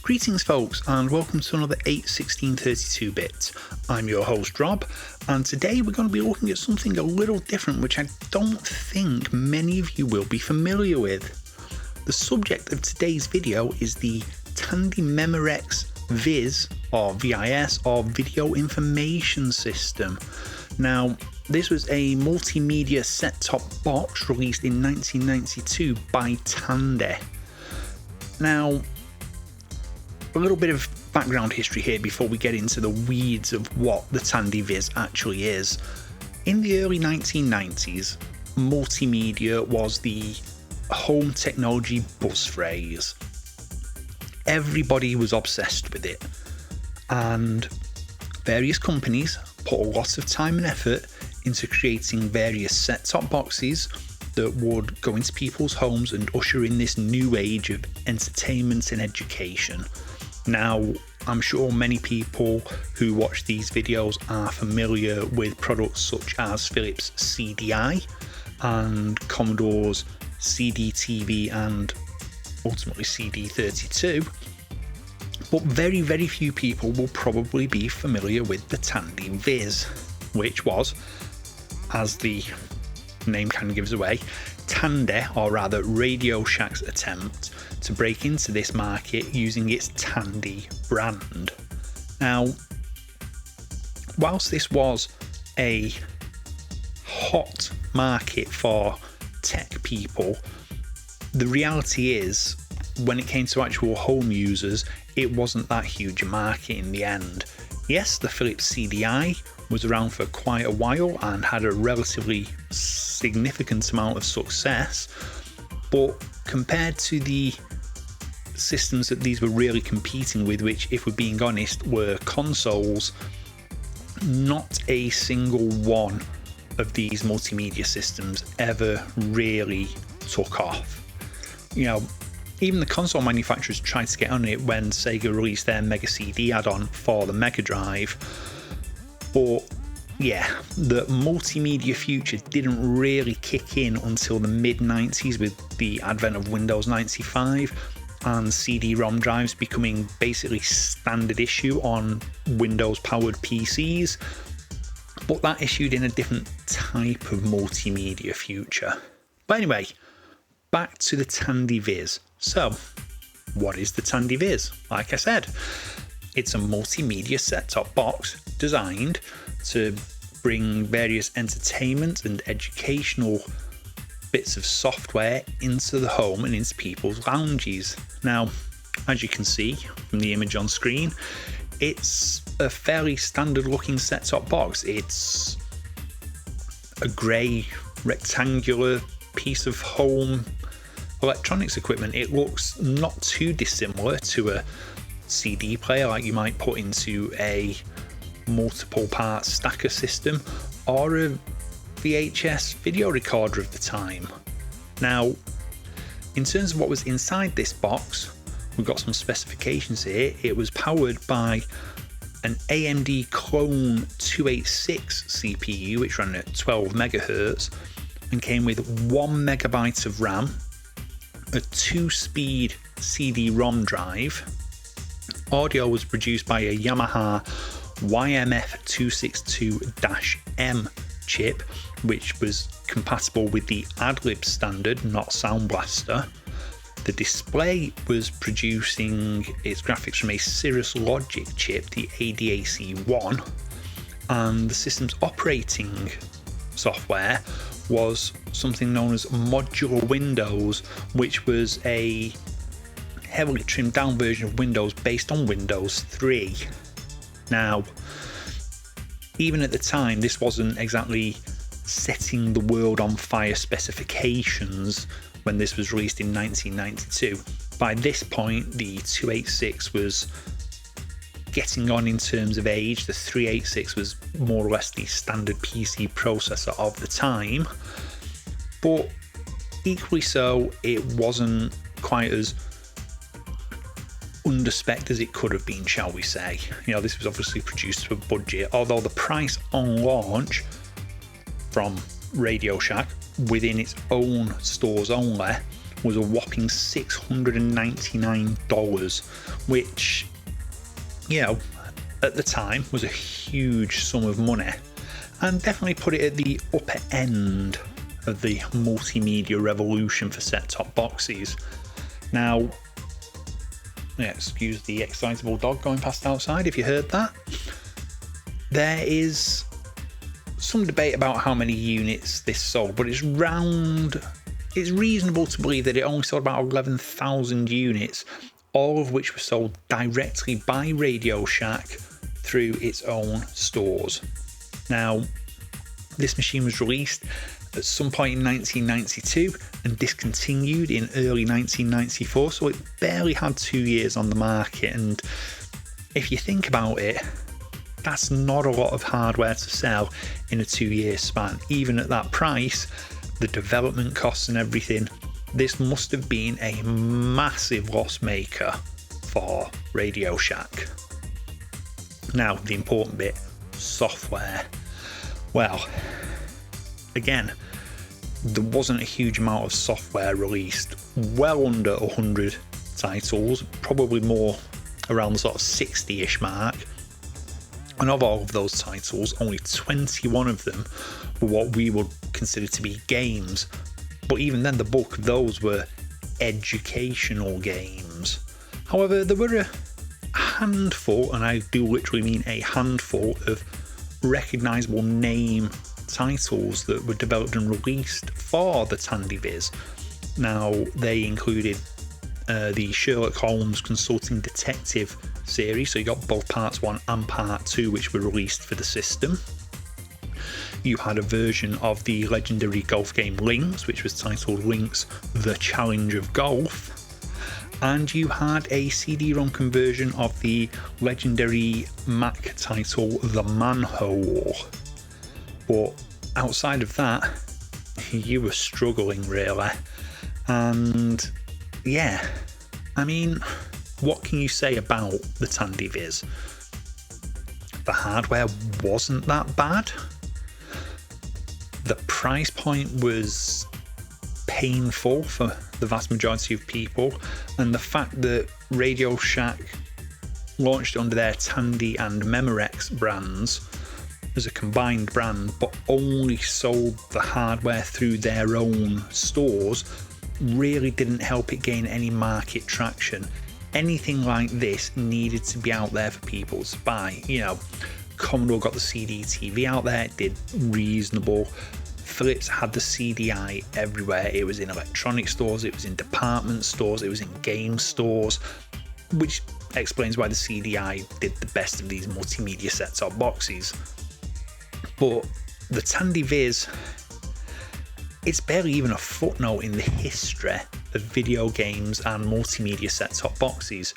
Greetings folks, and welcome to another 8/1632-bit. I'm your host Rob, and today we're going to be looking at something a little different which I don't think many of you will be familiar with. The subject of today's video is the Tandy Memorex VIS or VIS or Video Information System. Now, this was a multimedia set-top box released in 1992 by Tandy. Now, a little bit of background history here before we get into the weeds of what the Tandy VIS actually is. In the early 1990s, multimedia was the home technology buzz phrase. Everybody was obsessed with it, and various companies put a lot of time and effort into creating various set-top boxes that would go into people's homes and usher in this new age of entertainment and education. Now, I'm sure many people who watch these videos are familiar with products such as Philips CDI and Commodore's CD-TV and ultimately CD32, but very, very few people will probably be familiar with the Tandy VIS, which was, as the name kind of gives away, Tandy, or rather Radio Shack's attempt to break into this market using its Tandy brand. Now, whilst this was a hot market for tech people, the reality is, when it came to actual home users, it wasn't that huge a market in the end. Yes, the Philips CDI was around for quite a while and had a relatively significant amount of success, but compared to the systems that these were really competing with, which, if we're being honest, were consoles, not a single one of these multimedia systems ever really took off. You know, even the console manufacturers tried to get on it when Sega released their Mega CD add-on for the Mega Drive. But yeah, the multimedia future didn't really kick in until the mid-90s with the advent of Windows 95 and CD-ROM drives becoming basically standard issue on Windows-powered PCs. But that issued in a different type of multimedia future. But anyway, back to the Tandy VIS. So, what is the Tandy VIS? Like I said, it's a multimedia set-top box designed to bring various entertainment and educational bits of software into the home and into people's lounges. Now, as you can see from the image on screen, it's a fairly standard looking set-top box. It's a grey rectangular piece of home electronics equipment. It looks not too dissimilar to a CD player like you might put into a multiple part stacker system or a VHS video recorder of the time. Now, in terms of what was inside this box, we've got some specifications here. It was powered by an AMD Clone 286 CPU, which ran at 12 MHz and came with 1 MB of RAM, a 2-speed CD-ROM drive. Audio was produced by a Yamaha YMF262-M chip, which was compatible with the Adlib standard, not Sound Blaster. The display was producing its graphics from a Cirrus Logic chip, the ADAC1, and the system's operating software was something known as Modular Windows, which was a heavily trimmed down version of Windows based on Windows 3. Now, even at the time, this wasn't exactly setting the world on fire specifications when this was released in 1992. By this point, the 286 was getting on in terms of age. The 386 was more or less the standard PC processor of the time, but equally so, it wasn't quite as under-spec'd as it could have been, shall we say. You know, this was obviously produced to a budget, although the price on launch from Radio Shack within its own stores only was a whopping $699, which, you know, at the time was a huge sum of money, and definitely put it at the upper end of the multimedia revolution for set-top boxes. Now, yeah, excuse the excitable dog going past outside if you heard that. There is some debate about how many units this sold, but it's reasonable to believe that it only sold about 11,000 units, all of which were sold directly by Radio Shack through its own stores. Now, this machine was released at some point in 1992 and discontinued in early 1994, so it barely had 2 years on the market, and if you think about it, that's not a lot of hardware to sell in a 2-year span. Even at that price, the development costs and everything, this must have been a massive loss maker for Radio Shack. Now, the important bit, software. Well, again, there wasn't a huge amount of software released, well under 100 titles, probably more around the sort of 60-ish mark. And of all of those titles, only 21 of them were what we would consider to be games. But even then, the bulk of those were educational games. However, there were a handful, and I do literally mean a handful, of recognisable name titles that were developed and released for the Tandy VIS. Now, they included the Sherlock Holmes Consulting Detective series, so you got both parts 1 and part 2, which were released for the system. You had a version of the legendary golf game Links, which was titled Links: The Challenge of Golf, and you had a CD-ROM conversion of the legendary Mac title The Manhole. But outside of that, you were struggling really, and yeah, I mean, what can you say about the Tandy VIS? The hardware wasn't that bad. The price point was painful for the vast majority of people, and the fact that Radio Shack launched under their Tandy and Memorex brands as a combined brand, but only sold the hardware through their own stores, really didn't help it gain any market traction. Anything like this needed to be out there for people to buy. You know, Commodore got the CD TV out there, it did reasonable. Philips had the CDI everywhere. It was in electronic stores, it was in department stores, it was in game stores, which explains why the CDI did the best of these multimedia set-top boxes. But the Tandy VIS, it's barely even a footnote in the history of video games and multimedia set-top boxes.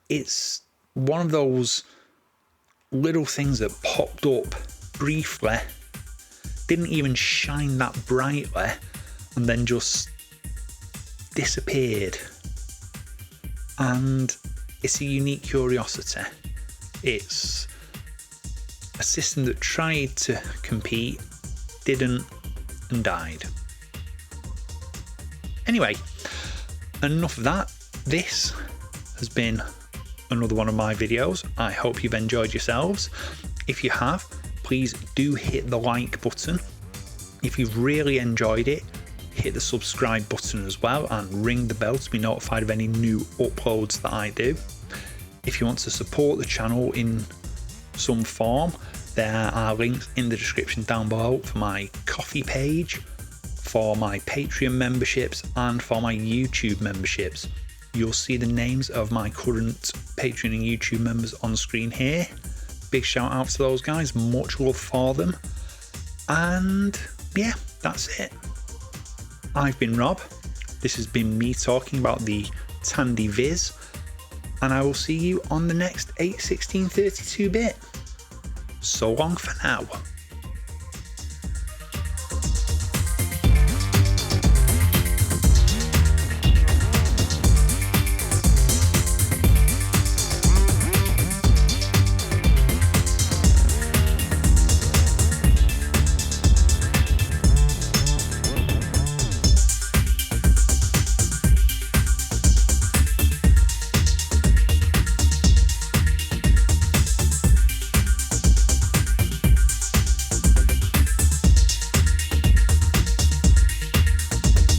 It's one of those little things that popped up briefly, didn't even shine that brightly, and then just disappeared. And it's a unique curiosity. It's a system that tried to compete, didn't, and died. Anyway, enough of that. This has been another one of my videos. I hope you've enjoyed yourselves. If you have, please do hit the like button. If you've really enjoyed it, hit the subscribe button as well and ring the bell to be notified of any new uploads that I do. If you want to support the channel in some form, there are links in the description down below for my Ko-fi page, for my Patreon memberships, and for my YouTube memberships. You'll see the names of my current Patreon and YouTube members on screen here. Big shout out to those guys, much love for them. And yeah, that's it. I've been Rob. This has been me talking about the Tandy VIS, and I will see you on the next 8/16 32-bit. So long for now.